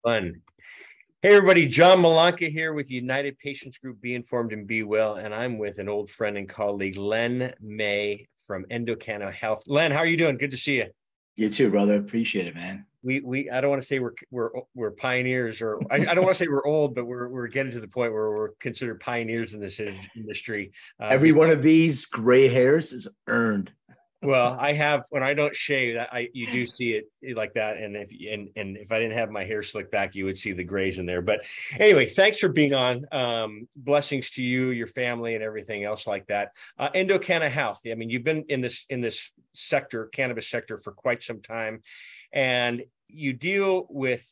Fun. Hey, everybody. John Malanka here with United Patients Group, Be Informed and Be Well. And I'm with an old friend and colleague, Len May from Endocanna Health. Len, how are you doing? Good to see you. You too, brother. Appreciate it, man. I don't want to say we're pioneers, or I don't want to say we're old, but we're getting to the point where we're considered pioneers in this industry. Every one of these gray hairs is earned. Well, I have, when I don't shave, you do see it like that, and if I didn't have my hair slicked back, you would see the grays in there. But anyway, thanks for being on. Blessings to you, your family, and everything else like that. Endocanna Health. I mean, you've been in this sector, cannabis sector, for quite some time, and you deal with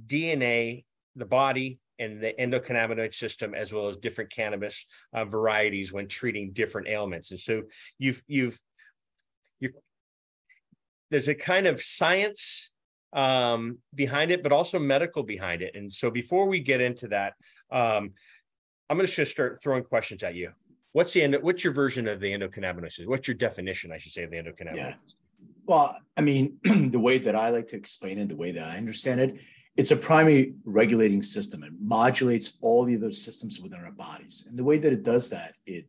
DNA, the body, and the endocannabinoid system, as well as different cannabis varieties when treating different ailments. And so there's a kind of science behind it, but also medical behind it. And so before we get into that, I'm just going to start throwing questions at you. What's your version of the endocannabinoid system? What's your definition, I should say, of the endocannabinoid? Yeah. Well, I mean, the way that I like to explain it, the way that I understand it, it's a primary regulating system. It modulates all the other systems within our bodies. And the way that it does that, it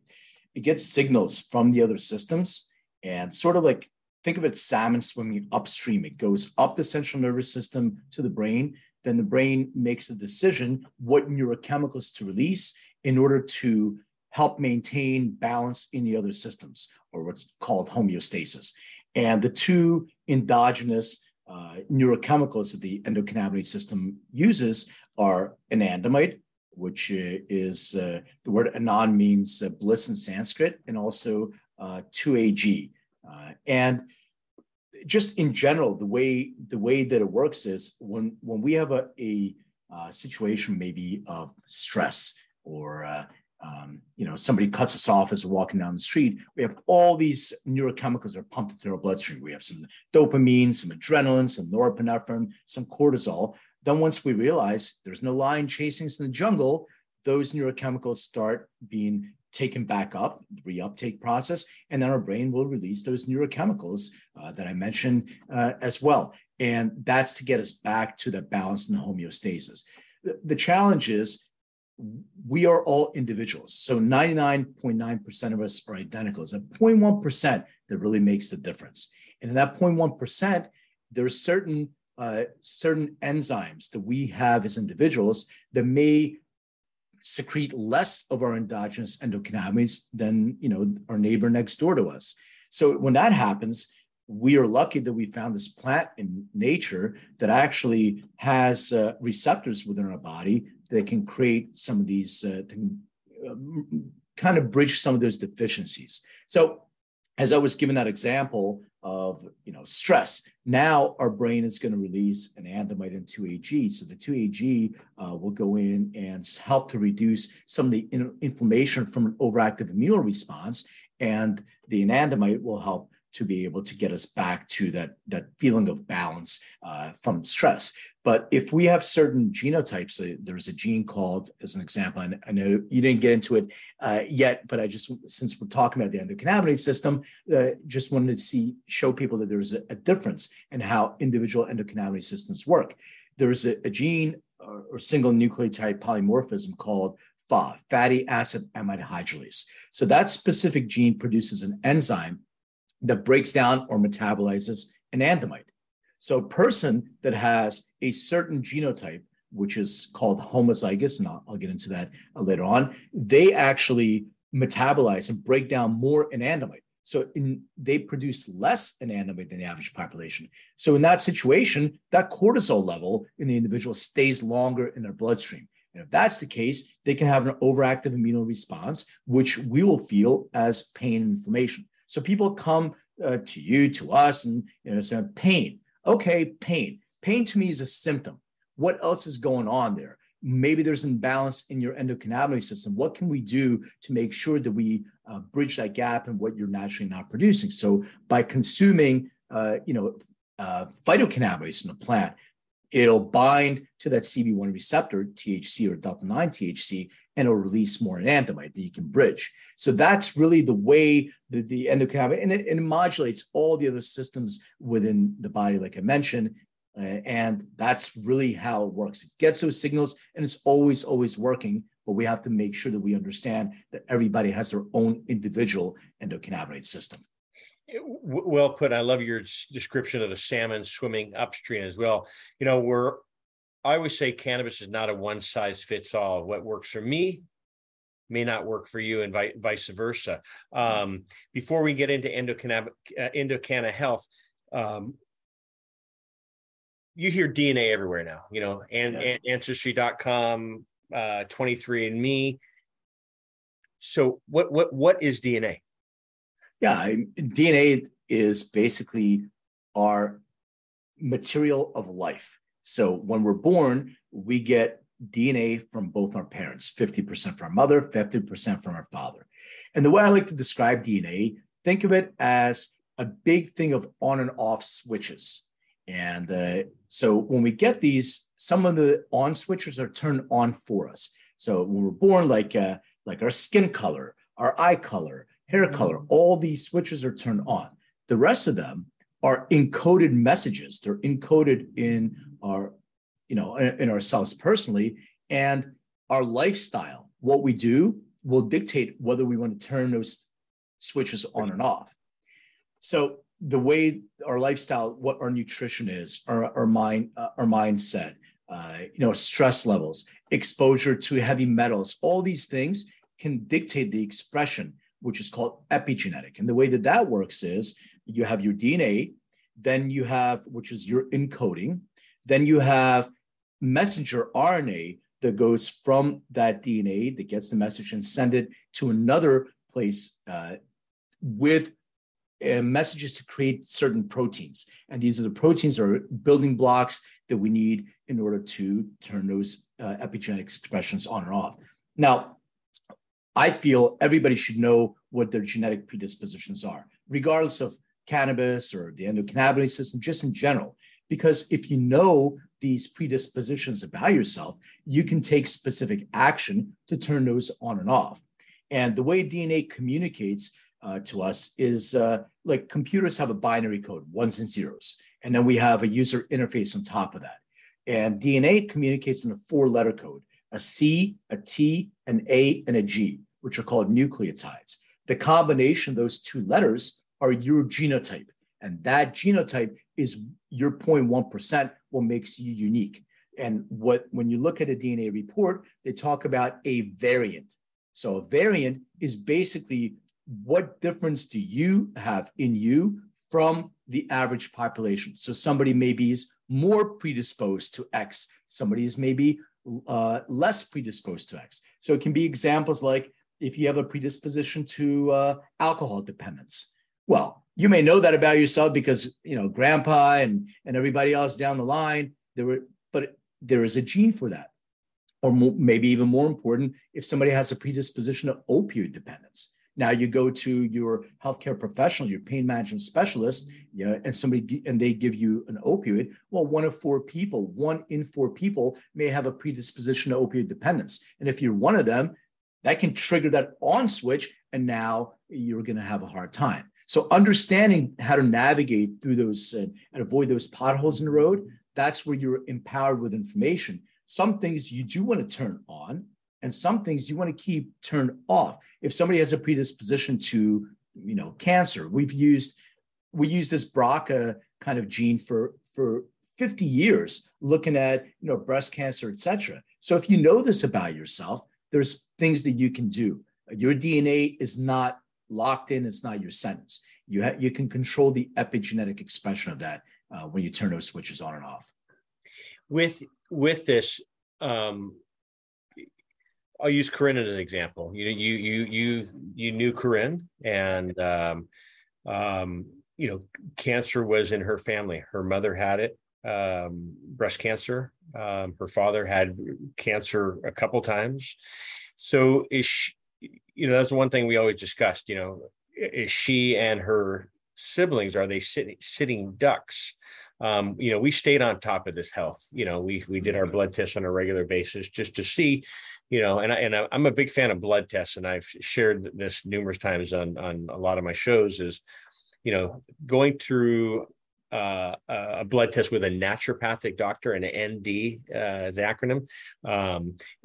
gets signals from the other systems, and sort of like, think of it, salmon swimming upstream. It goes up the central nervous system to the brain. Then the brain makes a decision what neurochemicals to release in order to help maintain balance in the other systems, or what's called homeostasis. And the two endogenous neurochemicals that the endocannabinoid system uses are anandamide, which is the word anand means bliss in Sanskrit, and also 2-AG. And just in general, the way that it works is when we have a situation maybe of stress, or somebody cuts us off as we're walking down the street, we have all these neurochemicals that are pumped into our bloodstream. We have some dopamine, some adrenaline, some norepinephrine, some cortisol. Then once we realize there's no lion chasing us in the jungle, those neurochemicals start being taken back up, the reuptake process, and then our brain will release those neurochemicals that I mentioned as well. And that's to get us back to that balance and homeostasis. The challenge is we are all individuals. So 99.9% of us are identical. It's a 0.1% that really makes the difference. And in that 0.1%, there are certain enzymes that we have as individuals that may secrete less of our endogenous endocannabinoids than our neighbor next door to us. So when that happens, we are lucky that we found this plant in nature that actually has receptors within our body that can create some of these, kind of bridge some of those deficiencies. So as I was given that example of stress, now our brain is going to release anandamide and 2-AG. So the 2-AG will go in and help to reduce some of the inflammation from an overactive immune response, and the anandamide will help to be able to get us back to that feeling of balance from stress. But if we have certain genotypes, there's a gene called, as an example, I know you didn't get into it yet, but since we're talking about the endocannabinoid system, just wanted to show people that there's a difference in how individual endocannabinoid systems work. There's a gene or single nucleotide polymorphism called FAAH, fatty acid amide hydrolase. So that specific gene produces an enzyme that breaks down or metabolizes anandamide. So a person that has a certain genotype, which is called homozygous, and I'll get into that later on, they actually metabolize and break down more anandamide. So they produce less anandamide than the average population. So in that situation, that cortisol level in the individual stays longer in their bloodstream. And if that's the case, they can have an overactive immune response, which we will feel as pain and inflammation. So people come to you, to us, and say, pain. Okay, pain. Pain to me is a symptom. What else is going on there? Maybe there's an imbalance in your endocannabinoid system. What can we do to make sure that we bridge that gap in what you're naturally not producing? So by consuming, phytocannabinoids in a plant, it'll bind to that CB1 receptor, THC or delta-9 THC, and it'll release more anandamide that you can bridge. So that's really the way that the endocannabinoid, and it modulates all the other systems within the body, like I mentioned. And that's really how it works. It gets those signals and it's always, always working. But we have to make sure that we understand that everybody has their own individual endocannabinoid system. Well put. I love your description of the salmon swimming upstream as well. I always say cannabis is not a one size fits all. What works for me may not work for you, and vice versa. Before we get into Endocanna Health, you hear DNA everywhere now, and Ancestry.com, 23andMe. So what is DNA? Yeah, DNA is basically our material of life. So when we're born, we get DNA from both our parents, 50% from our mother, 50% from our father. And the way I like to describe DNA, think of it as a big thing of on and off switches. And so when we get these, some of the on switches are turned on for us. So when we're born, like our skin color, our eye color, hair color, all these switches are turned on. The rest of them are encoded messages. They're encoded in our, in ourselves personally, and our lifestyle. What we do will dictate whether we want to turn those switches on and off. So the way our lifestyle, what our nutrition is, our mindset, stress levels, exposure to heavy metals, all these things can dictate the expression, which is called epigenetic. And the way that works is you have your DNA, then you have, which is your encoding, then you have messenger RNA that goes from that DNA that gets the message and send it to another place with messages to create certain proteins. And these are the proteins or building blocks that we need in order to turn those epigenetic expressions on or off. Now, I feel everybody should know what their genetic predispositions are, regardless of cannabis or the endocannabinoid system, just in general. Because if you know these predispositions about yourself, you can take specific action to turn those on and off. And the way DNA communicates to us is like computers have a binary code, ones and zeros. And then we have a user interface on top of that. And DNA communicates in a 4-letter code, a C, a T, an A, and a G, which are called nucleotides. The combination of those 2 letters are your genotype. And that genotype is your 0.1%, what makes you unique. And when you look at a DNA report, they talk about a variant. So a variant is basically what difference do you have in you from the average population. So somebody maybe is more predisposed to X, somebody is maybe less predisposed to X. So it can be examples like if you have a predisposition to alcohol dependence. Well, you may know that about yourself because, grandpa and everybody else down the line, but there is a gene for that. Or maybe even more important, if somebody has a predisposition to opioid dependence. Now you go to your healthcare professional, your pain management specialist, and they give you an opioid. Well, 1 in 4 people may have a predisposition to opioid dependence. And if you're one of them, that can trigger that on switch, and now you're going to have a hard time. So understanding how to navigate through those and avoid those potholes in the road, that's where you're empowered with information. Some things you do want to turn on, and some things you want to keep turned off. If somebody has a predisposition to, cancer, we use this BRCA kind of gene for 50 years, looking at, breast cancer, et cetera. So if you know this about yourself, there's things that you can do. Your DNA is not locked in. It's not your sentence. You can control the epigenetic expression of that when you turn those switches on and off. With this, I'll use Corinne as an example. You knew Corinne, and cancer was in her family. Her mother had it, breast cancer. Her father had cancer a couple times. So is she, that's one thing we always discussed. Is she and her siblings, are they sitting ducks? We stayed on top of this health. We did our blood tests on a regular basis just to see, and I'm a big fan of blood tests, and I've shared this numerous times on a lot of my shows is, going through a blood test with a naturopathic doctor, and an ND is the acronym.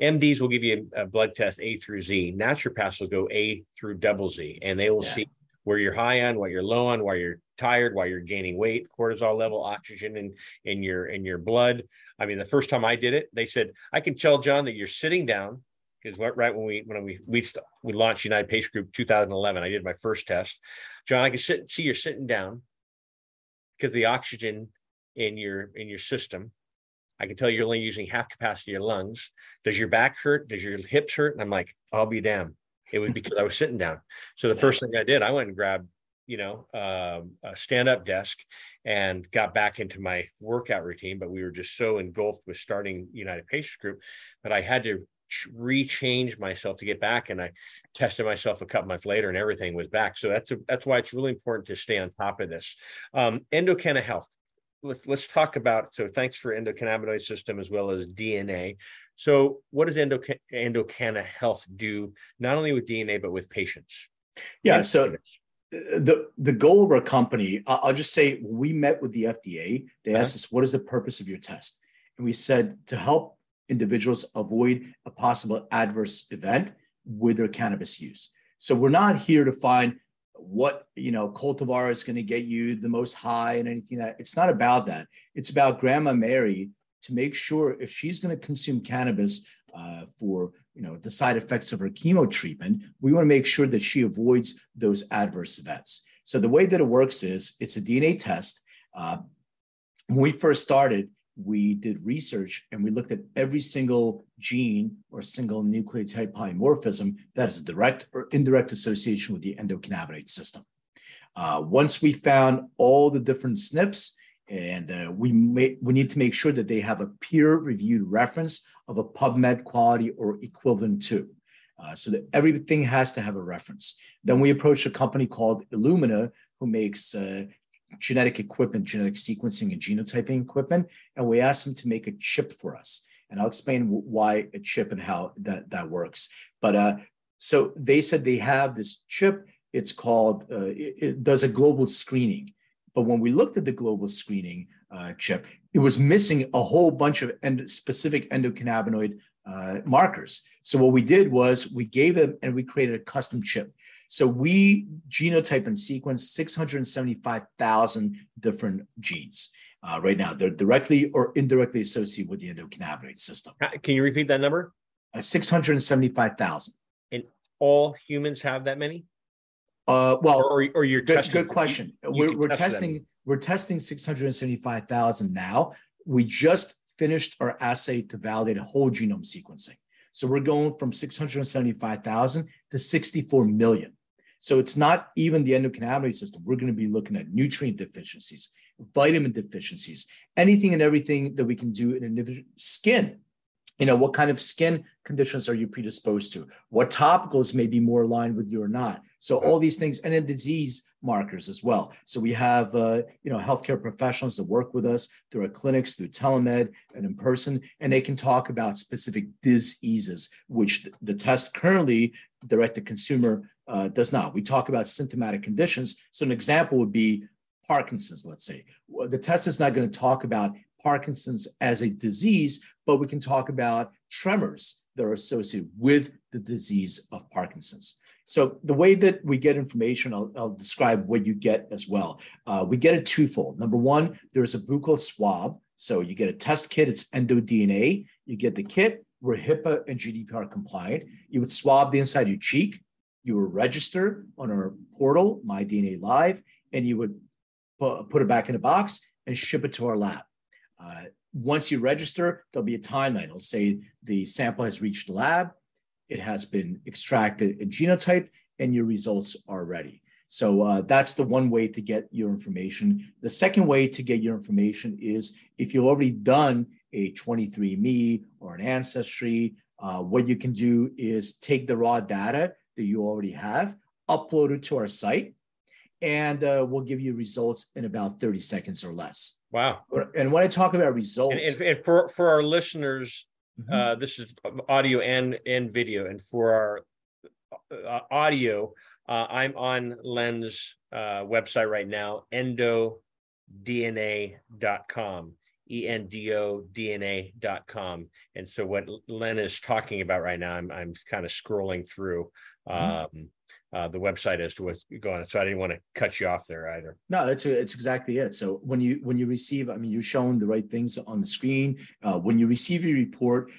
MDs will give you a blood test A through Z. Naturopaths will go A through double Z, and they will see where you're high on, what you're low on, why you're tired, why you're gaining weight, cortisol level, oxygen in your blood. I mean, the first time I did it, they said, I can tell, John, that you're sitting down, because right when we launched United Patient Group 2011, I did my first test. John, I can see you're sitting down because the oxygen in your system. I can tell you're only using half capacity of your lungs. Does your back hurt? Does your hips hurt? And I'm like, I'll be damned. It was because I was sitting down. So the first thing I did, I went and grabbed, a stand-up desk and got back into my workout routine. But we were just so engulfed with starting United Patients Group that I had to rechange myself to get back. And I tested myself a couple months later, and everything was back. So that's why it's really important to stay on top of this. Endocanna Health. Let's talk about, so thanks for endocannabinoid system as well as DNA. So what does Endocanna Health do, not only with DNA, but with patients? Yeah. So the goal of our company, I'll just say, when we met with the FDA, they asked us, what is the purpose of your test? And we said, to help individuals avoid a possible adverse event with their cannabis use. So we're not here to find what cultivar is going to get you the most high and anything that. It's not about that. It's about Grandma Mary, to make sure if she's going to consume cannabis for the side effects of her chemo treatment, we want to make sure that she avoids those adverse events. So the way that it works is, it's a DNA test. When we first started, we did research and we looked at every single gene or single nucleotide polymorphism that has a direct or indirect association with the endocannabinoid system. Once we found all the different SNPs, and we need to make sure that they have a peer-reviewed reference of a PubMed quality or equivalent to, so that everything has to have a reference. Then we approached a company called Illumina, who makes genetic equipment, genetic sequencing and genotyping equipment, and we asked them to make a chip for us. And I'll explain why a chip and how that works. But so they said they have this chip. It's called, it does a global screening. But when we looked at the global screening chip, it was missing a whole bunch of specific endocannabinoid markers. So what we did was we gave them, and we created a custom chip. So we genotype and sequence 675,000 different genes. Right now, they're directly or indirectly associated with the endocannabinoid system. Can you repeat that number? 675,000. And all humans have that many? Well, or you're testing. Good question. We're testing 675,000 now. We just finished our assay to validate a whole genome sequencing. So we're going from 675,000 to 64 million. So it's not even the endocannabinoid system. We're going to be looking at nutrient deficiencies, vitamin deficiencies, anything and everything that we can do in individual skin. What kind of skin conditions are you predisposed to? What topicals may be more aligned with you or not? So all these things, and then disease markers as well. So we have, healthcare professionals that work with us through our clinics, through telemed and in person, and they can talk about specific diseases, which the test currently direct to consumer does not. We talk about symptomatic conditions. So an example would be Parkinson's, let's say. The test is not going to talk about Parkinson's as a disease, but we can talk about tremors that are associated with the disease of Parkinson's. So the way that we get information, I'll describe what you get as well. We get it twofold. Number one, there's a buccal swab. So you get a test kit, it's EndoDNA. You get the kit, we're HIPAA and GDPR compliant. You would swab the inside of your cheek. You would register on our portal, My DNA Live, and you would put it back in a box and ship it to our lab. Once you register, there'll be a timeline. It'll say the sample has reached the lab, it has been extracted and genotyped, and your results are ready. So that's the one way to get your information. The second way to get your information is if you've already done a 23andMe or an Ancestry, what you can do is take the raw data that you already have, upload it to our site, and we'll give you results in about 30 seconds or less. Wow. And when I talk about results... And for our listeners, this is audio and video. And for our audio, I'm on Len's website right now, Endo endodna.com, endodna.com. And so what Len is talking about right now, I'm kind of scrolling through the website as to what's going on. So I didn't want to cut you off there either. No, it's exactly it. So when you receive, I mean, you're showing the right things on the screen. When you receive your report,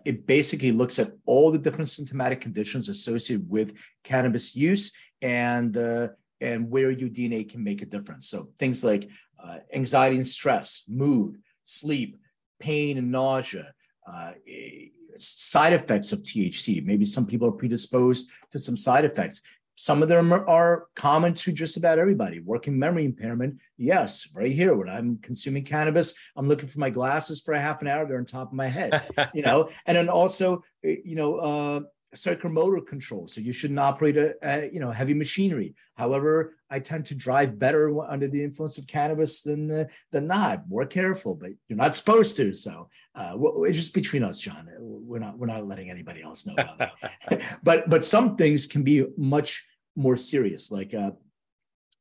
it basically looks at all the different symptomatic conditions associated with cannabis use and where your DNA can make a difference. So things like anxiety and stress, mood, sleep, pain and nausea, side effects of THC. Maybe some people are predisposed to some side effects. Some of them are common to just about everybody. Working memory impairment, yes, right here. When I'm consuming cannabis, I'm looking for my glasses for a half an hour. They're on top of my head, And then also, psychomotor control. So you shouldn't operate heavy machinery. However, I tend to drive better under the influence of cannabis than not. More careful, but you're not supposed to. So it's just between us, John. We're not letting anybody else know about that. but some things can be much more serious. Like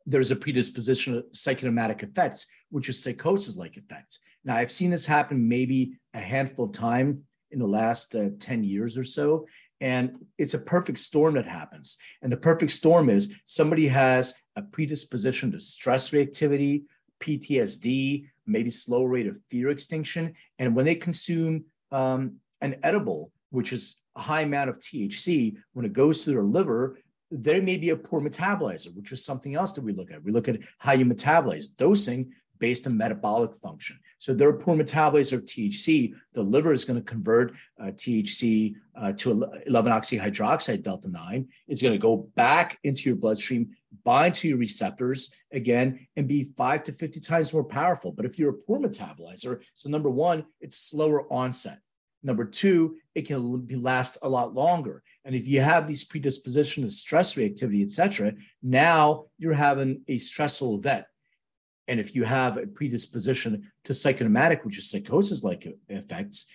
there's a predisposition of psychosomatic effects, which is psychosis-like effects. Now, I've seen this happen maybe a handful of times in the last 10 years or so. And it's a perfect storm that happens. And the perfect storm is somebody has a predisposition to stress reactivity, PTSD, maybe slow rate of fear extinction. And when they consume an edible, which is a high amount of THC, when it goes through their liver, there may be a poor metabolizer, which is something else that we look at. We look at how you metabolize dosing based on metabolic function. So there are poor metabolites of THC. The liver is going to convert THC to 11-oxyhydroxide delta 9. It's going to go back into your bloodstream, bind to your receptors again, and be 5 to 50 times more powerful. But if you're a poor metabolizer, so number one, it's slower onset. Number two, it can last a lot longer. And if you have these predispositions of stress reactivity, et cetera, now you're having a stressful event. And if you have a predisposition to psychosomatic, which is psychosis-like effects,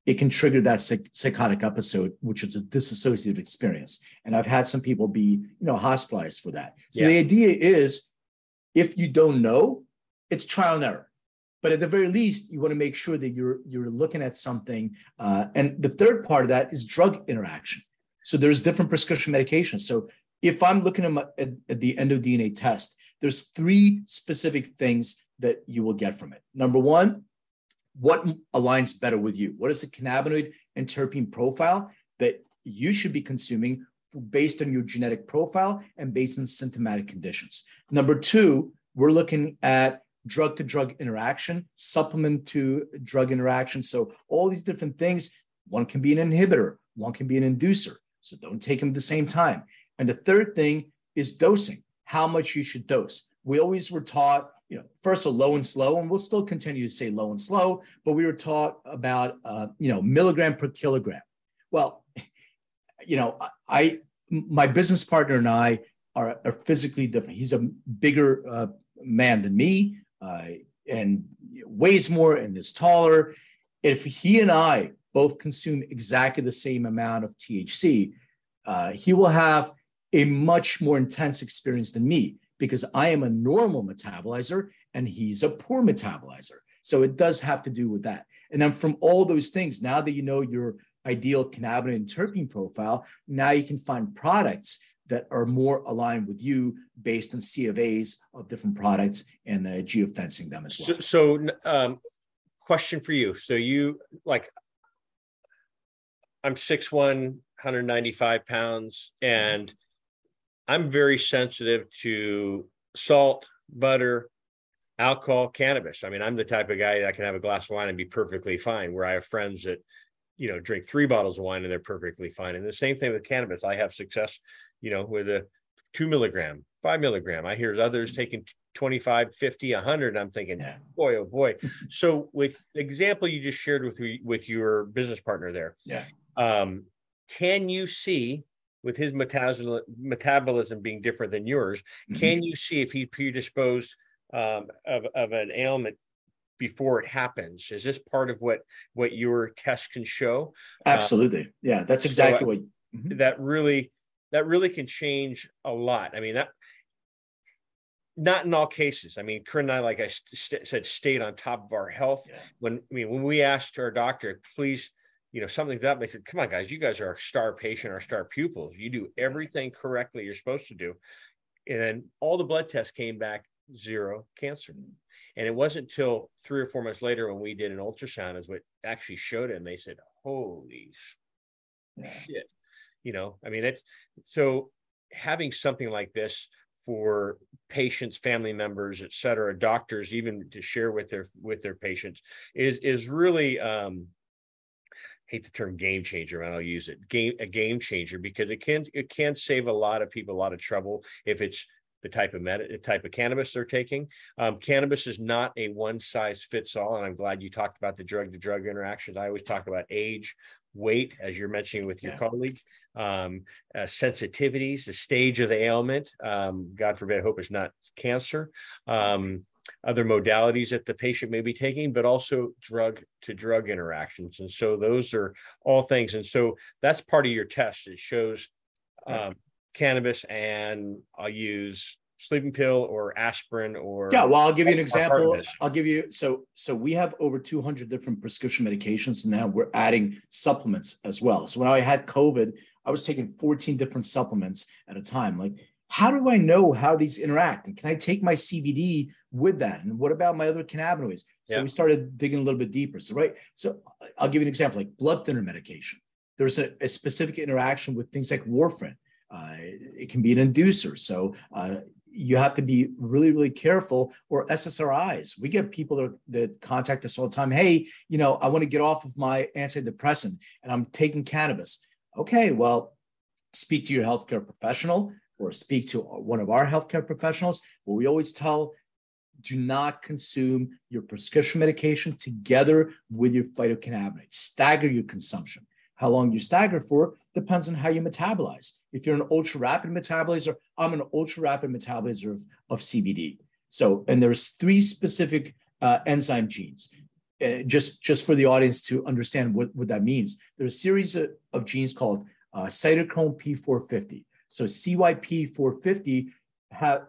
it can trigger that psychotic episode, which is a dissociative experience. And I've had some people be, hospitalized for that. So the idea is, if you don't know, it's trial and error. But at the very least, you want to make sure that you're looking at something. And the third part of that is drug interaction. So there's different prescription medications. So if I'm looking at the EndoDNA test, there's 3 specific things that you will get from it. Number one, what aligns better with you? What is the cannabinoid and terpene profile that you should be consuming based on your genetic profile and based on symptomatic conditions? Number 2, we're looking at drug-to-drug interaction, supplement to drug interaction. So all these different things, one can be an inhibitor, one can be an inducer. So don't take them at the same time. And the third thing is dosing, how much you should dose. We always were taught, first a low and slow, and we'll still continue to say low and slow, but we were taught about, milligram per kilogram. Well, my business partner and I are physically different. He's a bigger man than me and weighs more and is taller. If he and I both consume exactly the same amount of THC, he will have a much more intense experience than me because I am a normal metabolizer and he's a poor metabolizer. So it does have to do with that. And then from all those things, now that you know your ideal cannabinoid and terpene profile, now you can find products that are more aligned with you based on C of A's of different products and geofencing them as well. So question for you. So I'm 6'1", 195 pounds, and I'm very sensitive to salt, butter, alcohol, cannabis. I mean, I'm the type of guy that can have a glass of wine and be perfectly fine, where I have friends that, drink 3 bottles of wine and they're perfectly fine. And the same thing with cannabis. I have success, with a 2 milligram, 5 milligram. I hear others taking 25, 50, 100. I'm thinking, boy, oh boy. So with the example you just shared with your business partner there, can you see, with his metabolism being different than yours, can you see if he predisposed of an ailment before it happens? Is this part of what your test can show? Absolutely. Yeah, that's exactly that really can change a lot. I mean, not in all cases. I mean, Corinne and I, like I said, stayed on top of our health. Yeah. When we asked our doctor, please, something's up, they said, come on, guys, you guys are our star patient, our star pupils. You do everything correctly you're supposed to do. And then all the blood tests came back 0 cancer. And it wasn't until 3 or 4 months later when we did an ultrasound is what actually showed it. And they said, holy shit. It's so having something like this for patients, family members, et cetera, doctors, even to share with their patients is really, hate the term game changer, and I'll use it, a game changer, because it can save a lot of people a lot of trouble if it's the type of cannabis they're taking. Cannabis is not a one size fits all, and I'm glad you talked about the drug to drug interactions. I always talk about age, weight, as you're mentioning with your colleague, sensitivities, the stage of the ailment. God forbid, I hope it's not cancer. Other modalities that the patient may be taking, but also drug to drug interactions. And so those are all things. And so that's part of your test. It shows cannabis, and I'll use sleeping pill or aspirin or. Yeah, well, I'll give you an example. So we have over 200 different prescription medications. And now we're adding supplements as well. So when I had COVID, I was taking 14 different supplements at a time. Like, how do I know how these interact? And can I take my CBD with that? And what about my other cannabinoids? So we started digging a little bit deeper. So I'll give you an example, like blood thinner medication. There's a specific interaction with things like warfarin. It can be an inducer. So you have to be really, really careful. Or SSRIs. We get people that contact us all the time. Hey, I want to get off of my antidepressant and I'm taking cannabis. Okay, well, speak to your healthcare professional or speak to one of our healthcare professionals. But we always tell, do not consume your prescription medication together with your phytocannabinoids. Stagger your consumption. How long you stagger for depends on how you metabolize. If you're an ultra rapid metabolizer, I'm an ultra rapid metabolizer of CBD. So, and there's 3 specific enzyme genes. Just for the audience to understand what that means. There's a series of genes called cytochrome P450. So CYP450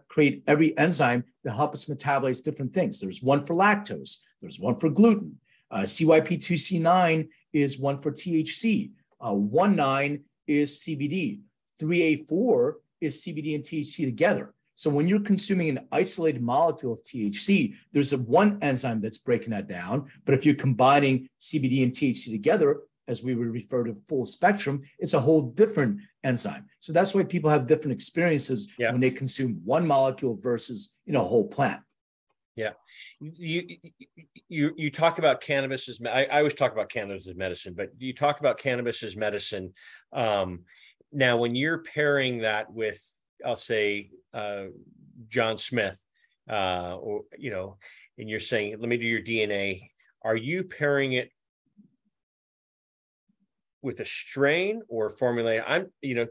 create every enzyme that helps us metabolize different things. There's one for lactose. There's one for gluten. CYP2C9 is one for THC. 19 is CBD. 3A4 is CBD and THC together. So when you're consuming an isolated molecule of THC, there's one enzyme that's breaking that down. But if you're combining CBD and THC together, as we would refer to full spectrum, it's a whole different enzyme. So that's why people have different experiences when they consume one molecule versus a whole plant. Yeah, you talk about cannabis as I always talk about cannabis as medicine, but you talk about cannabis as medicine. Now, when you're pairing that with, I'll say, John Smith, or and you're saying, let me do your DNA. Are you pairing it with a strain or formulate?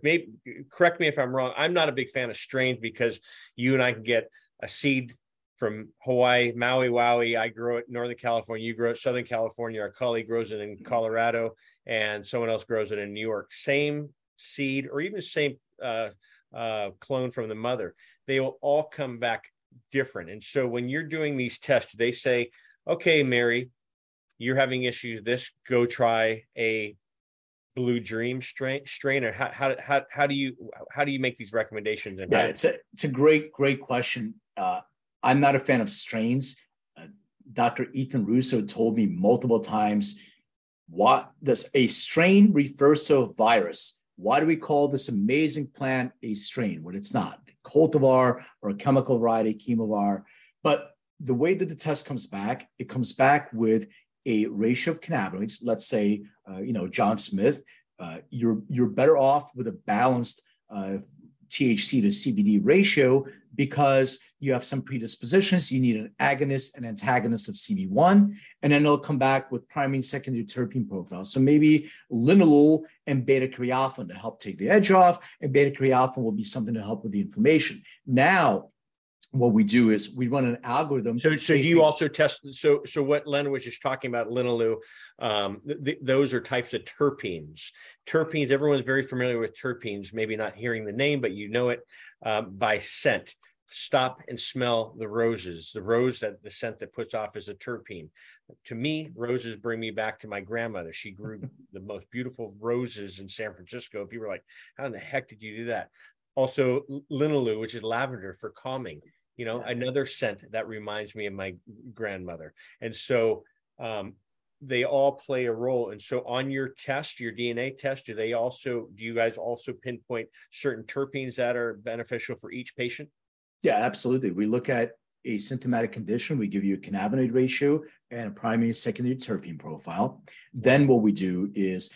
Maybe correct me if I'm wrong. I'm not a big fan of strains because you and I can get a seed from Hawaii, Maui, Wowie. I grow it in Northern California. You grow it in Southern California. Our colleague grows it in Colorado, and someone else grows it in New York. Same seed, or even same clone from the mother. They will all come back different. And so when you're doing these tests, they say, okay, Mary, you're having issues. Go try a Blue Dream strain, or how do you make these recommendations? And it's a great question. I'm not a fan of strains. Dr. Ethan Russo told me multiple times, what does a strain refers to a virus? Why do we call this amazing plant a strain when it's not? Cultivar or a chemical variety, chemovar. But the way that the test comes back, it comes back with a ratio of cannabinoids. Let's say, John Smith, you're better off with a balanced THC to CBD ratio because you have some predispositions. You need an agonist and antagonist of CB1, and then it'll come back with primary and secondary terpene profiles. So maybe linalool and beta-caryophyllene to help take the edge off, and beta-caryophyllene will be something to help with the inflammation. Now, what we do is we run an algorithm. So you also test. So what Len was just talking about, linalool, those are types of terpenes. Terpenes, everyone's very familiar with terpenes, maybe not hearing the name, but you know it by scent. stop and smell the roses. The rose, that the scent that puts off is a terpene. To me, roses bring me back to my grandmother. She grew the most beautiful roses in San Francisco. People were like, how in the heck did you do that? Also, linalool, which is lavender, for calming. Another scent that reminds me of my grandmother. And so they all play a role. And so on your test, your DNA test, do you guys also pinpoint certain terpenes that are beneficial for each patient? Yeah, absolutely. We look at a symptomatic condition. We give you a cannabinoid ratio and a primary and secondary terpene profile. Then what we do is,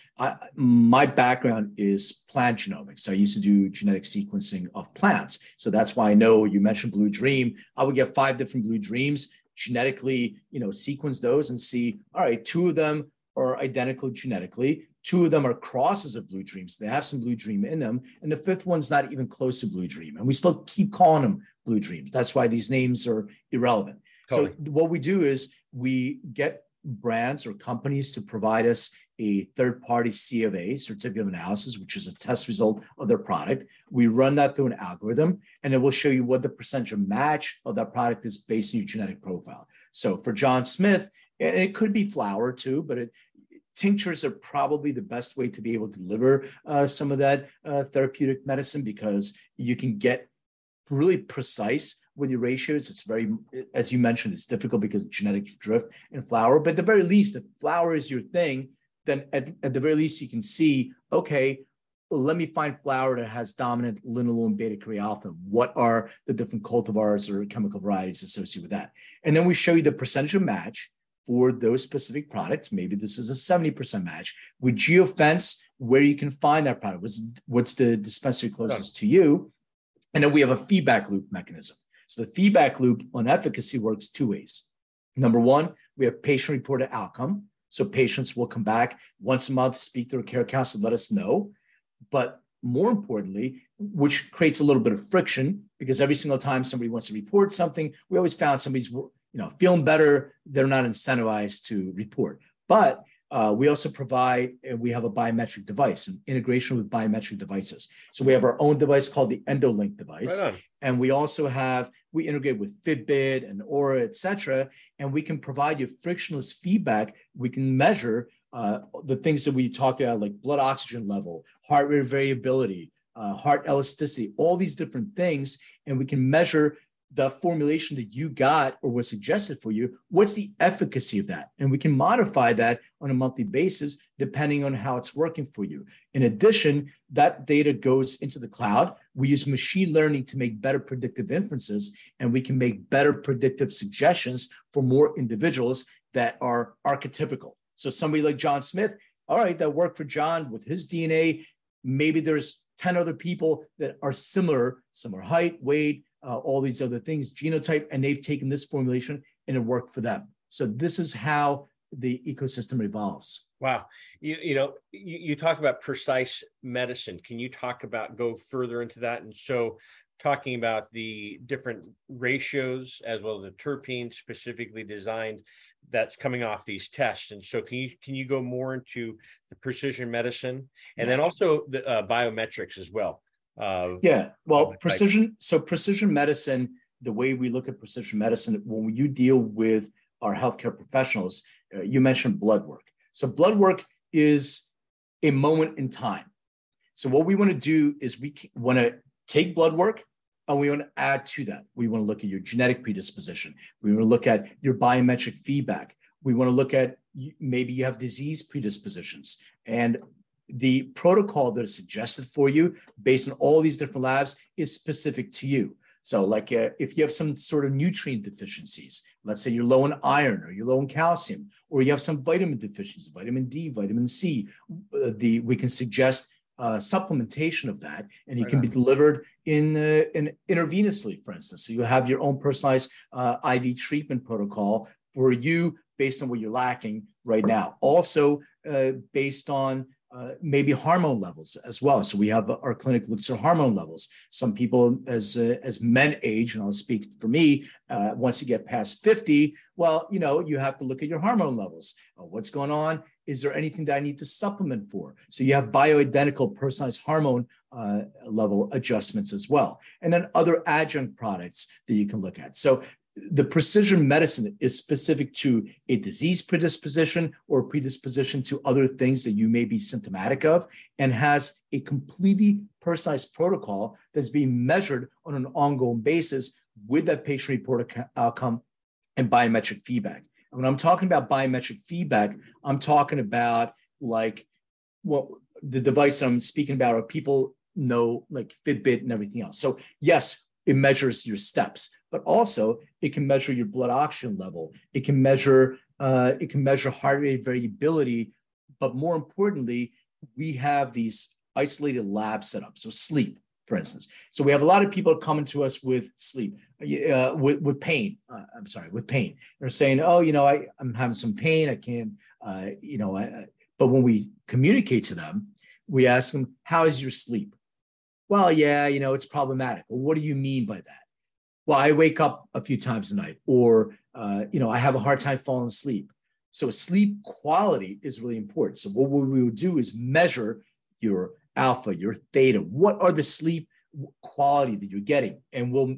my background is plant genomics. I used to do genetic sequencing of plants. So that's why I know you mentioned Blue Dream. I would get 5 different Blue Dreams, genetically, sequence those and see, all right, 2 of them are identical genetically. 2 of them are crosses of Blue Dreams. They have some Blue Dream in them. And the 5th one's not even close to Blue Dream. And we still keep calling them Blue Dreams. That's why these names are irrelevant. Totally. So what we do is we get brands or companies to provide us a third-party C of A, certificate of analysis, which is a test result of their product. We run that through an algorithm, and it will show you what the percentage of match of that product is based on your genetic profile. So for John Smith, and it could be flower too, but tinctures are probably the best way to be able to deliver some of that therapeutic medicine, because you can get really precise with your ratios. It's very, as you mentioned, it's difficult because genetics drift in flower. But at the very least, if flower is your thing, then at the very least, you can see, okay, well, let me find flower that has dominant linalool and beta-carotene alpha. What are the different cultivars or chemical varieties associated with that? And then we show you the percentage of match for those specific products. Maybe this is a 70% match. We geofence where you can find that product. What's the dispensary closest to you? And then we have a feedback loop mechanism. So the feedback loop on efficacy works 2 ways. Number 1, we have patient-reported outcome. So patients will come back once a month, speak to their care counselor, let us know. But more importantly, which creates a little bit of friction, because every single time somebody wants to report something, we always found somebody's feeling better, they're not incentivized to report. But we also provide, we have a biometric device, an integration with biometric devices. So we have our own device called the Endo device. Right. And we also we integrate with Fitbit and Aura, et cetera, and we can provide you frictionless feedback. We can measure the things that we talked about, like blood oxygen level, heart rate variability, heart elasticity, all these different things. And we can measure the formulation that you got or was suggested for you. What's the efficacy of that? And we can modify that on a monthly basis, depending on how it's working for you. In addition, that data goes into the cloud. We use machine learning to make better predictive inferences, and we can make better predictive suggestions for more individuals that are archetypical. So somebody like John Smith, all right, that worked for John with his DNA. Maybe there's 10 other people that are similar height, weight, all these other things, genotype, and they've taken this formulation and it worked for them. So this is how the ecosystem evolves. Wow. You talk about precise medicine. Can you go further into that? And so talking about the different ratios as well as the terpenes specifically designed that's coming off these tests. And so can you go more into the precision medicine and then also the biometrics as well? Precision medicine, the way we look at precision medicine, when you deal with our healthcare professionals, you mentioned blood work. So blood work is a moment in time. So what we want to do is we want to take blood work and we want to add to that. We want to look at your genetic predisposition. We want to look at your biometric feedback. We want to look at maybe you have disease predispositions, and the protocol that is suggested for you based on all these different labs is specific to you. So like if you have some sort of nutrient deficiencies, let's say you're low in iron or you're low in calcium, or you have some vitamin deficiencies, vitamin D, vitamin C, we can suggest supplementation of that, and it can be delivered in intravenously, for instance. So you have your own personalized IV treatment protocol for you based on what you're lacking right now. Also based on maybe hormone levels as well. So we have our clinic looks at hormone levels. Some people, as men age, and I'll speak for me, once you get past 50, well, you have to look at your hormone levels. What's going on Is there anything that I need to supplement for? So you have bioidentical personalized hormone level adjustments as well. And then other adjunct products that you can look at. So the precision medicine is specific to a disease predisposition or predisposition to other things that you may be symptomatic of, and has a completely personalized protocol that's being measured on an ongoing basis with that patient reported outcome and biometric feedback. And when I'm talking about biometric feedback, I'm talking about like what the device I'm speaking about, or people know like Fitbit and everything else. So yes, it measures your steps, but also it can measure your blood oxygen level. It can measure heart rate variability. But more importantly, we have these isolated lab setups. So sleep, for instance. So we have a lot of people coming to us with sleep, with pain. With pain. They're saying, oh, I'm having some pain. I can't, but when we communicate to them, we ask them, how is your sleep? Well, yeah, it's problematic. Well, what do you mean by that? Well, I wake up a few times a night, or, I have a hard time falling asleep. So sleep quality is really important. So what we would do is measure your alpha, your theta. What are the sleep quality that you're getting? And we'll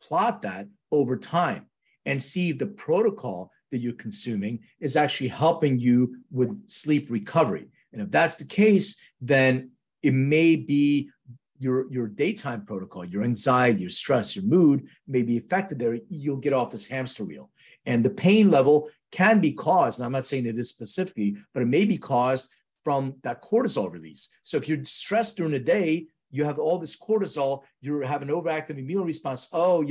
plot that over time and see if the protocol that you're consuming is actually helping you with sleep recovery. And if that's the case, then it may be your daytime protocol, your anxiety, your stress, your mood may be affected there. You'll get off this hamster wheel. And the pain level can be caused, and I'm not saying it is specifically, but it may be caused from that cortisol release. So if you're stressed during the day, you have all this cortisol, you have an overactive immune response. Oh,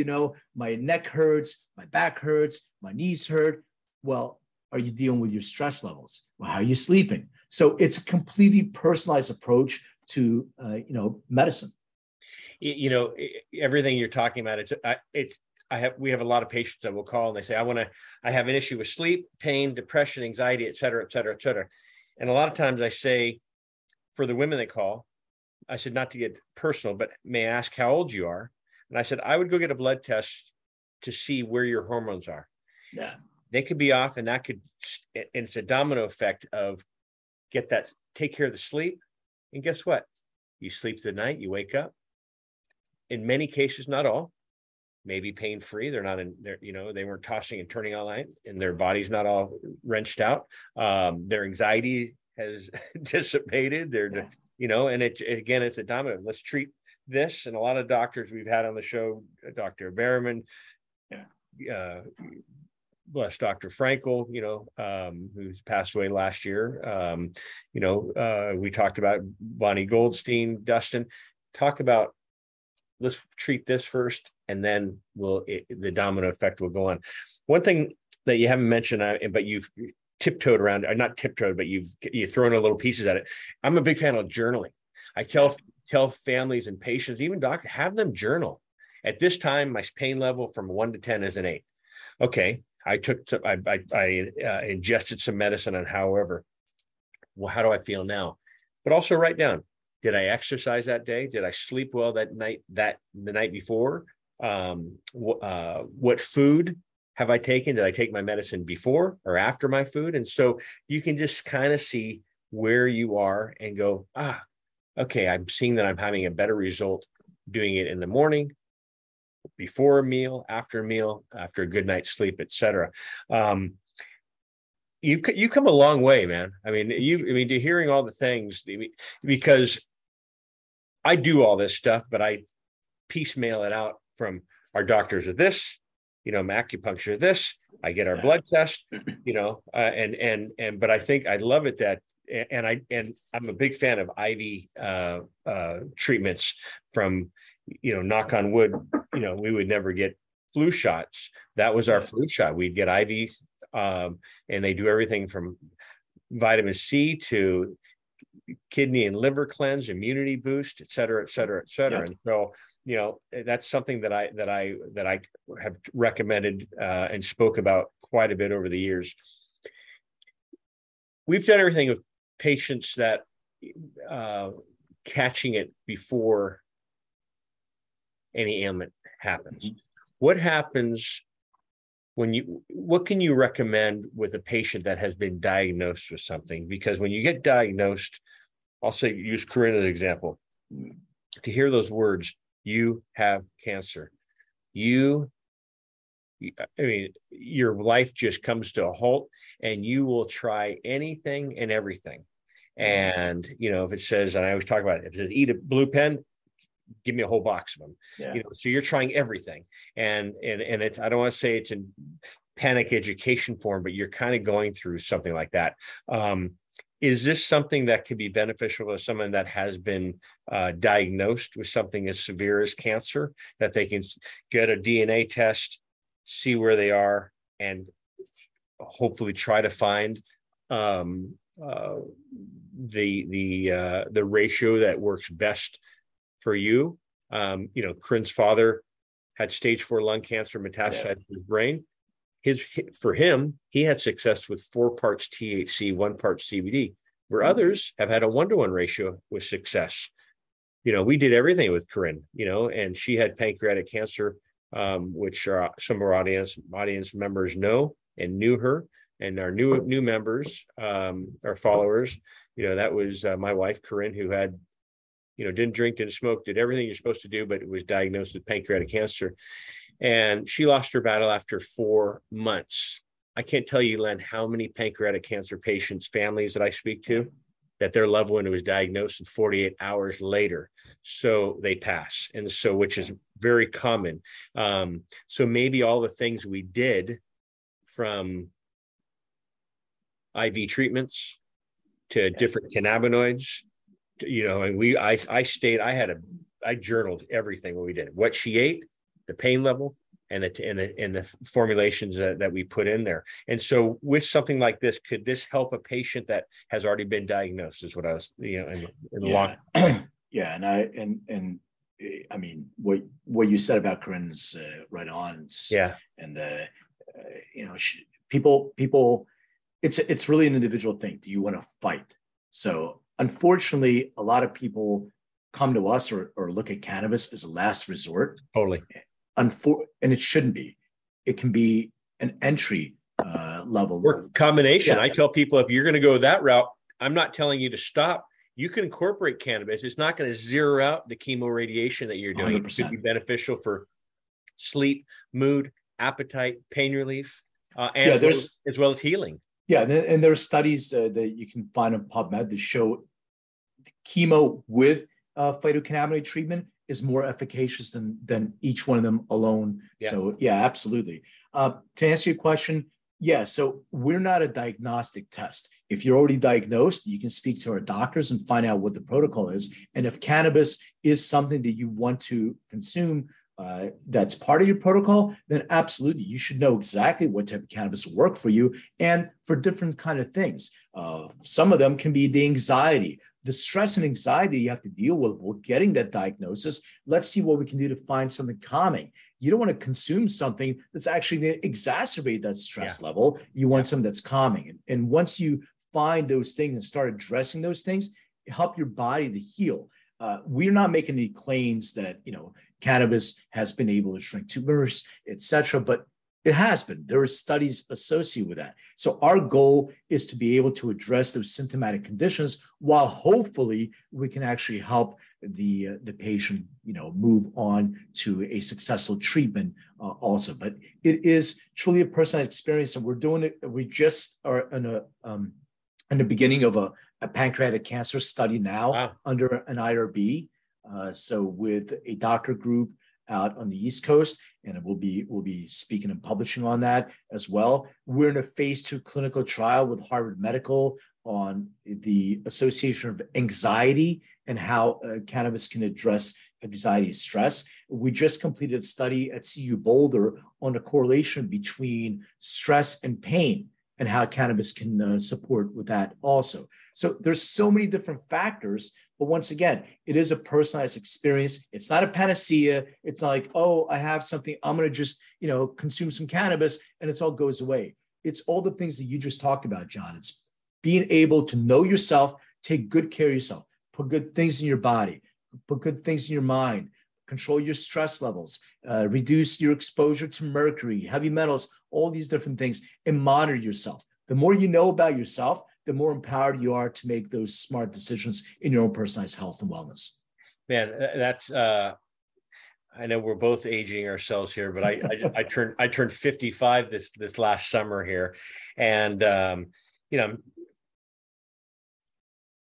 my neck hurts, my back hurts, my knees hurt. Well, are you dealing with your stress levels? Well, how are you sleeping? So it's a completely personalized approach to medicine. Everything you're talking about, we have a lot of patients that will call and they say, I have an issue with sleep, pain, depression, anxiety, et cetera, et cetera, et cetera. And a lot of times I say, for the women that call, I said, not to get personal, but may I ask how old you are? And I said, I would go get a blood test to see where your hormones are. Yeah. They could be off, and it's a domino effect of take care of the sleep. And guess what? You sleep through the night, you wake up. In many cases, not all, maybe pain-free. They're not they weren't tossing and turning all night, and their body's not all wrenched out. Their anxiety has dissipated. And it's a domino. Let's treat this. And a lot of doctors we've had on the show, Dr. Berriman, bless Dr. Frankel, who's passed away last year. We talked about Bonnie Goldstein, Dustin. Talk about, let's treat this first, and then the domino effect will go on. One thing that you haven't mentioned, but you've tiptoed around, or not tiptoed, but you've thrown a little pieces at it. I'm a big fan of journaling. I tell families and patients, even doctors, have them journal. At this time, my pain level from 1 to 10 is an 8. Okay. I ingested some medicine, and however, well, how do I feel now? But also write down, did I exercise that day? Did I sleep well that night, the night before? What food have I taken? Did I take my medicine before or after my food? And so you can just kind of see where you are and go, okay, I'm seeing that I'm having a better result doing it in the morning, before a meal, after a good night's sleep, et cetera. You come a long way, man. To hearing all the things, because I do all this stuff, but I piecemeal it out from our doctors of this, my acupuncture this, I get our blood test, but I think I love it that, and I'm a big fan of IV treatments from, knock on wood, we would never get flu shots. That was our flu shot. We'd get IV, and they do everything from vitamin C to kidney and liver cleanse, immunity boost, et cetera, et cetera, et cetera. Yep. And so, that's something that I have recommended and spoke about quite a bit over the years. We've done everything with patients that catching it before any ailment happens. Mm-hmm. What happens what can you recommend with a patient that has been diagnosed with something? Because when you get diagnosed, I'll say, use Corinne as an example, to hear those words, you have cancer. I mean, your life just comes to a halt, and you will try anything and everything. And, if it says, and I always talk about it, if it says eat a blue pen, give me a whole box of them. So you're trying everything. And it's, I don't want to say it's in panic education form, but you're kind of going through something like that. Is this something that could be beneficial to someone that has been diagnosed with something as severe as cancer, that they can get a DNA test, see where they are, and hopefully try to find the ratio that works best for you? Corinne's father had stage 4 lung cancer metastasized to his brain. For him, he had success with 4 parts THC, 1 part CBD, where others have had a 1-to-1 ratio with success. We did everything with Corinne, and she had pancreatic cancer, which some of our audience members know and knew her, and our new members, our followers, that was my wife, Corinne, who had, didn't drink, didn't smoke, did everything you're supposed to do, but it was diagnosed with pancreatic cancer. And she lost her battle after 4 months. I can't tell you, Len, how many pancreatic cancer patients, families that I speak to, that their loved one was diagnosed and 48 hours later, so they pass. And so, which is very common. So maybe all the things we did, from IV treatments to different cannabinoids, and I journaled everything what we did, what she ate, the pain level, and the formulations that we put in there. And so with something like this, could this help a patient that has already been diagnosed, is what I was, in the long. Yeah. And I mean, what you said about Corinne's right on. Yeah. And people, it's really an individual thing. Do you want to fight? So unfortunately, a lot of people come to us or look at cannabis as a last resort. Totally. And it shouldn't be. It can be an entry level. Or combination. Yeah. I tell people, if you're going to go that route, I'm not telling you to stop. You can incorporate cannabis. It's not going to zero out the chemoradiation that you're doing. 100%. It could be beneficial for sleep, mood, appetite, pain relief, and as well as healing. Yeah, and there are studies that you can find on PubMed that show chemo with phytocannabinoid treatment is more efficacious than each one of them alone. Yeah. So yeah, absolutely. To answer your question, yeah, so we're not a diagnostic test. If you're already diagnosed, you can speak to our doctors and find out what the protocol is. And if cannabis is something that you want to consume, that's part of your protocol, then absolutely, you should know exactly what type of cannabis will work for you and for different kind of things. Some of them can be the anxiety, the stress and anxiety you have to deal with getting that diagnosis. Let's see what we can do to find something calming. You don't want to consume something that's actually going to exacerbate that stress level. You want something that's calming. And once you find those things and start addressing those things, help your body to heal. We're not making any claims that, cannabis has been able to shrink tumors, et cetera, but it has been. There are studies associated with that. So our goal is to be able to address those symptomatic conditions while hopefully we can actually help the patient, move on to a successful treatment also. But it is truly a personal experience, and we're doing it. We just are in the beginning of a pancreatic cancer study now under an IRB. So with a doctor group out on the East Coast, and we'll be speaking and publishing on that as well. We're in a phase 2 clinical trial with Harvard Medical on the association of anxiety and how cannabis can address anxiety stress. We just completed a study at CU Boulder on the correlation between stress and pain and how cannabis can support with that also. So there's so many different factors. But once again, it is a personalized experience. It's not a panacea. It's not like, oh, I have something, I'm going to just, consume some cannabis and it all goes away. It's all the things that you just talked about, John. It's being able to know yourself, take good care of yourself, put good things in your body, put good things in your mind, control your stress levels, reduce your exposure to mercury, heavy metals, all these different things, and monitor yourself. The more you know about yourself, the more empowered you are to make those smart decisions in your own personalized health and wellness. Man, that's I know we're both aging ourselves here, but I turned 55 this last summer here, and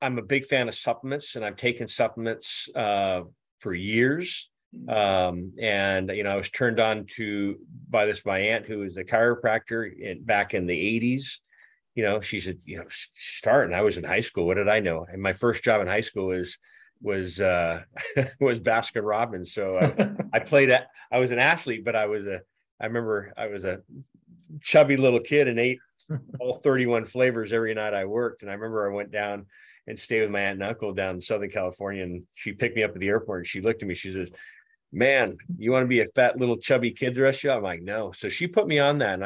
I'm a big fan of supplements, and I've taken supplements for years. And I was turned on to by my aunt, who is a chiropractor back in the 80s. She said, start. And I was in high school. What did I know? And my first job in high school was Baskin Robbins. So I played I was an athlete, but I remember I was a chubby little kid and ate all 31 flavors every night I worked. And I remember I went down and stayed with my aunt and uncle down in Southern California. And she picked me up at the airport and she looked at me. She says, man, you want to be a fat little chubby kid the rest of you? I'm like, no. So she put me on that. And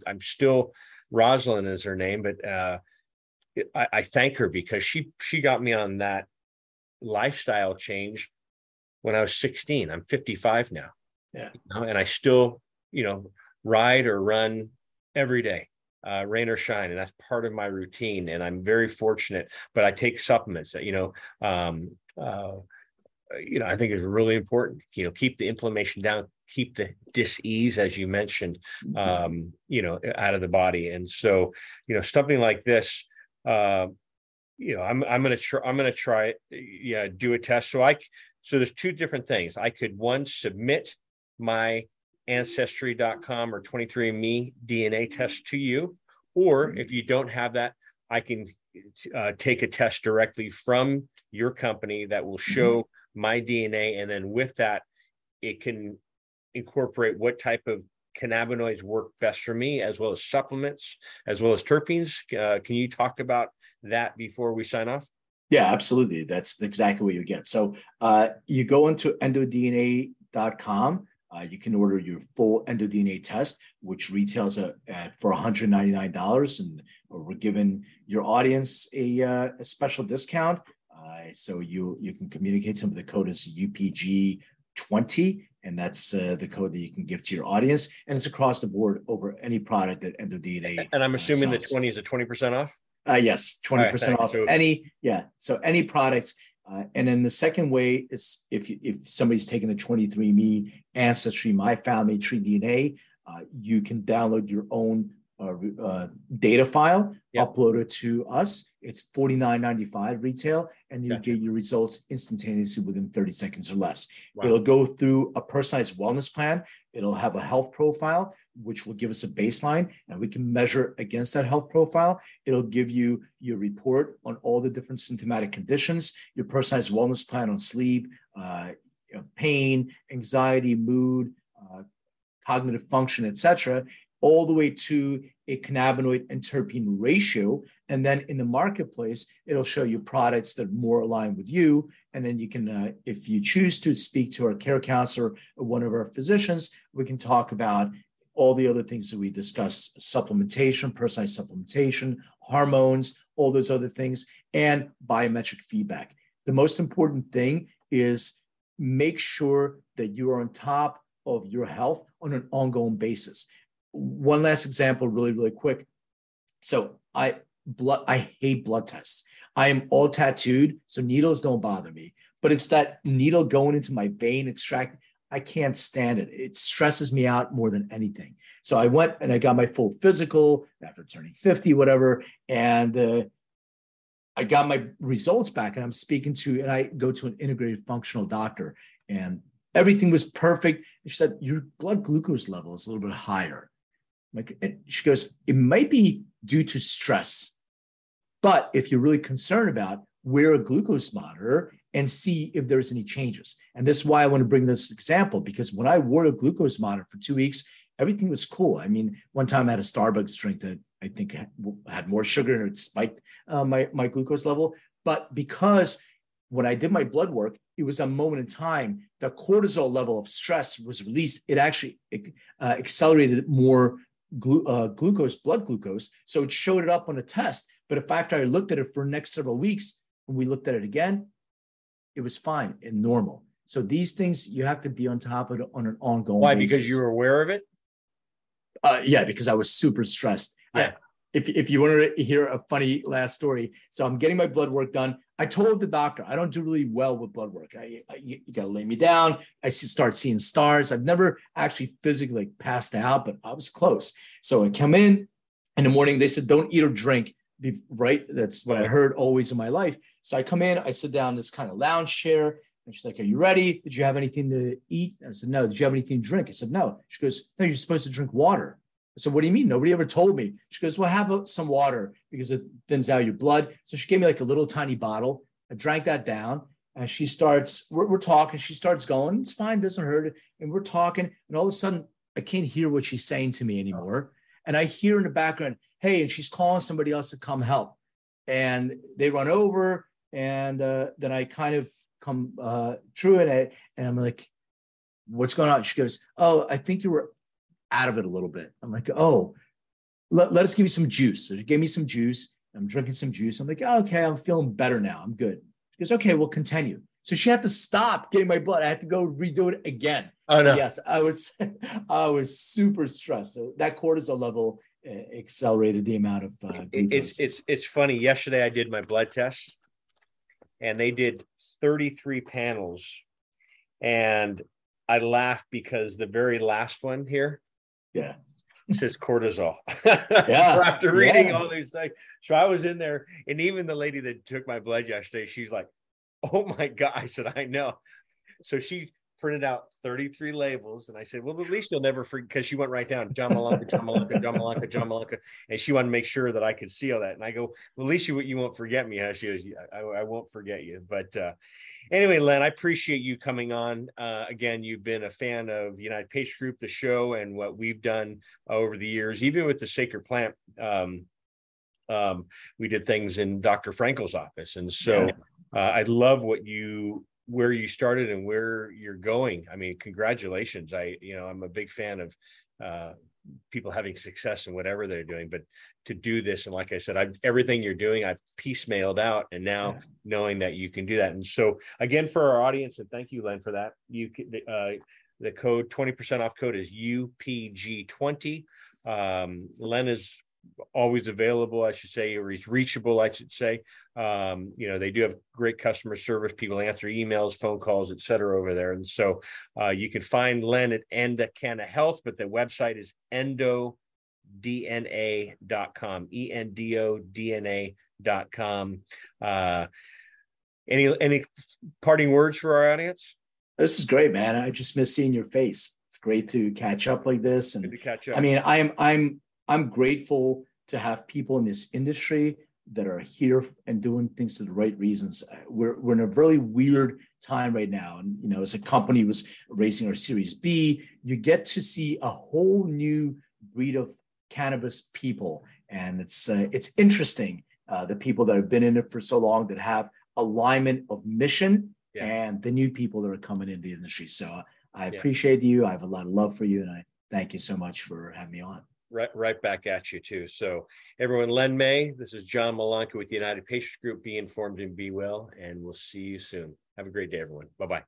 I'm still, Rosalind is her name, but I thank her because she got me on that lifestyle change when I was 16. I'm 55 now. Yeah. And I still, ride or run every day, rain or shine. And that's part of my routine. And I'm very fortunate, but I take supplements that, I think is really important, keep the inflammation down, keep the dis-ease, as you mentioned, out of the body. And so, something like this, I'm going to try it. Yeah. Do a test. So there's two different things. I could submit my ancestry.com or 23andMe DNA test to you, or if you don't have that, I can take a test directly from your company that will show my DNA. And then with that, it can incorporate what type of cannabinoids work best for me, as well as supplements, as well as terpenes. Can you talk about that before we sign off? Yeah, absolutely. That's exactly what you get. So you go into endodna.com. You can order your full EndoDNA test, which retails for $199. And we're giving your audience a special discount. So you can communicate some of the code is UPG20, and that's the code that you can give to your audience. And it's across the board over any product that EndoDNA. And I'm assuming the 20 is a 20% off? Yes, 20% off any. Yeah. So any products. And then the second way is if somebody's taking a 23andMe Ancestry, My Family Tree DNA, you can download your own data file, upload it to us. It's $49.95 retail, and you get your results instantaneously within 30 seconds or less. Wow. It'll go through a personalized wellness plan. It'll have a health profile, which will give us a baseline, and we can measure against that health profile. It'll give you your report on all the different symptomatic conditions, your personalized wellness plan on sleep, pain, anxiety, mood, cognitive function, etc., all the way to a cannabinoid and terpene ratio. And then in the marketplace, it'll show you products that are more aligned with you. And then you can, if you choose to speak to our care counselor or one of our physicians, we can talk about all the other things that we discussed: supplementation, personalized supplementation, hormones, all those other things, and biometric feedback. The most important thing is make sure that you are on top of your health on an ongoing basis. One last example, really, really quick. So I hate blood tests. I am all tattooed, so needles don't bother me. But it's that needle going into my vein extract. I can't stand it. It stresses me out more than anything. So I went and I got my full physical after turning 50, whatever. And I got my results back, and and I go to an integrated functional doctor, and everything was perfect. And she said, your blood glucose level is a little bit higher. And she goes, it might be due to stress, but if you're really concerned about, wear a glucose monitor and see if there's any changes. And this is why I want to bring this example, because when I wore a glucose monitor for 2 weeks, everything was cool. I mean, one time I had a Starbucks drink that I think had more sugar and it spiked my glucose level. But because when I did my blood work, it was a moment in time, the cortisol level of stress was released. It actually accelerated more blood glucose. So it showed it up on a test. But if after I looked at it for the next several weeks, when we looked at it again, it was fine and normal. So these things you have to be on top of it on an ongoing Why? basis. Because you were aware of it? Yeah, because I was super stressed. Yeah. If you want to hear a funny last story, so I'm getting my blood work done. I told the doctor I don't do really well with blood work. You got to lay me down. Start seeing stars. I've never actually physically passed out, but I was close. So I come in the morning. They said don't eat or drink. Right, that's what I heard always in my life. So I come in. I sit down in this kind of lounge chair. And she's like, "Are you ready? Did you have anything to eat?" I said, "No." "Did you have anything to drink?" I said, "No." She goes, "No, you're supposed to drink water." I said, "What do you mean? Nobody ever told me." She goes, "Well, have some water because it thins out your blood." So she gave me like a little tiny bottle. I drank that down, and she starts, we're talking. She starts going, "It's fine, doesn't hurt." And we're talking, and all of a sudden, I can't hear what she's saying to me anymore. And I hear in the background, "Hey," and she's calling somebody else to come help. And they run over, and then I kind of come through it, and I'm like, "What's going on?" She goes, "Oh, I think you were out of it a little bit." I'm like, "Oh, let us give you some juice." So she gave me some juice. I'm drinking some juice. I'm like, "Oh, okay, I'm feeling better now. I'm good." She goes, "Okay, we'll continue." So she had to stop getting my blood. I had to go redo it again. Oh, no. So yes, I was super stressed. So that cortisol level accelerated the amount of glucose. It's funny. Yesterday I did my blood test, and they did 33 panels, and I laughed because the very last one here, Yeah, says cortisol. Yeah. So after reading all these things, so I was in there, and even the lady that took my blood yesterday, she's like, "Oh my God." I said, "I know." So she printed out 33 labels, and I said, "Well, at least you'll never forget," because she went right down John Malanka, John Malanka, John Malanka, John Malanka, and she wanted to make sure that I could see all that. And I go, "Well, at least you won't forget me." Huh? She goes, I won't forget you. But anyway, Len, I appreciate you coming on. Again, you've been a fan of United Patient Group, the show, and what we've done over the years, even with the Sacred Plant. We did things in Dr. Frankel's office, and so I love where you started and where you're going. I mean, congratulations. I'm a big fan of people having success in whatever they're doing, but to do this, and like I said, everything you're doing, I've piecemealed out, and now knowing that you can do that. And so again, for our audience, and thank you, Len, for that, the code 20% off code is UPG20. Len is always available, I should say, or he's reachable, I should say. They do have great customer service. People answer emails, phone calls, et cetera, over there. And so you can find Len at Endocanna Health, but the website is endodna.com, endodna.com. Any parting words for our audience? This is great, man. I just miss seeing your face. It's great to catch up like this. And good to catch up. I mean, I'm grateful to have people in this industry that are here and doing things for the right reasons. We're in a really weird time right now. And, as a company was raising our Series B, you get to see a whole new breed of cannabis people. And it's interesting, the people that have been in it for so long that have alignment of mission and the new people that are coming into the industry. So I appreciate you. I have a lot of love for you. And I thank you so much for having me on. Right back at you too. So everyone, Len May, this is John Malanka with the United Patient Group. Be informed and be well, and we'll see you soon. Have a great day, everyone. Bye-bye.